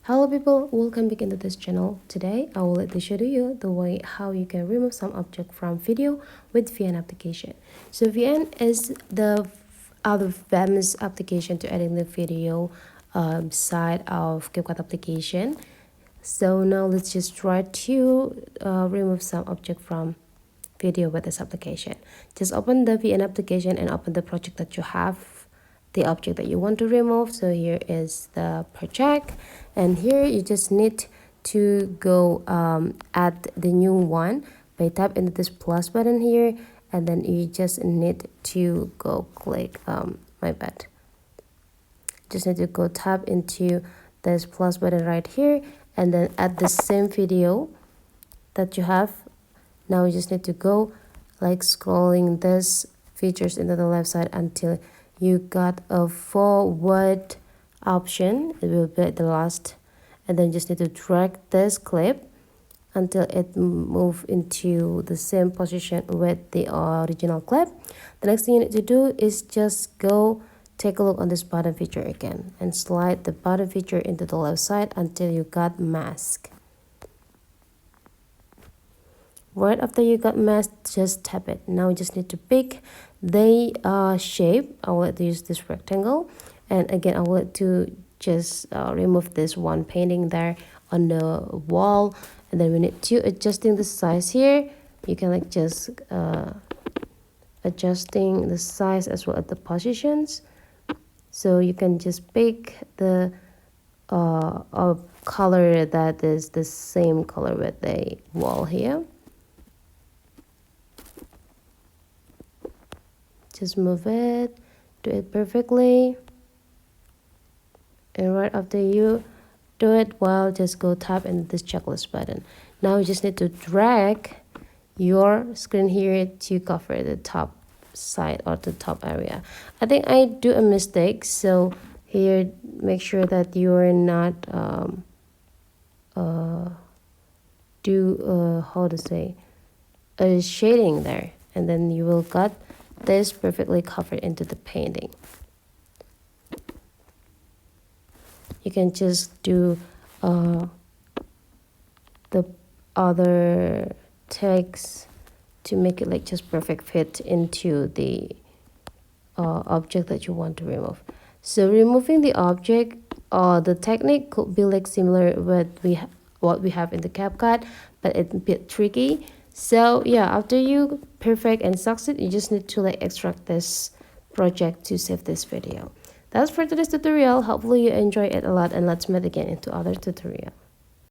Hello people, welcome back into this channel. Today I will let me show you the way how you can remove some object from video with VN application. So VN is the other famous application to edit the video side of CapCut application. So now let's just try to remove some object from video with this application. Just open the VN application and open the project that you have, the object that you want to remove. So here is the project, and here you just need to go add the new one by tap into this plus button here, and then you just need to go click my bad, just need to go tap into this plus button right here and then add the same video that you have. Now you just need to go like scrolling this features into the left side until you got a forward option. It will be the last, and then just need to drag this clip until it move into the same position with the original clip. The next thing you need to do is just go take a look on this bottom feature again and slide the bottom feature into the left side until you got mask. Right after you got mask, just tap it. Now you just need to pick the shape. I will let use this rectangle, and again I will let to just remove this one painting there on the wall, and then we need to adjusting the size here. You can like just adjusting the size as well as the positions, so you can just pick the color that is the same color with the wall here. Just move it, do it perfectly, and right after you do it well, just go tap in this checklist button. Now you just need to drag your screen here to cover the top side or the top area. I think I do a mistake, so here make sure that you are not how to say a shading there, and then you will got this perfectly covered into the painting. You can just do the other text to make it like just perfect fit into the object that you want to remove. So removing the object, the technique could be like similar with what we have in the CapCut, but it's a bit tricky. So yeah, after you perfect and succeed, you just need to like extract this project to save this video. That's for today's tutorial. Hopefully you enjoy it a lot, and let's meet again into other tutorial.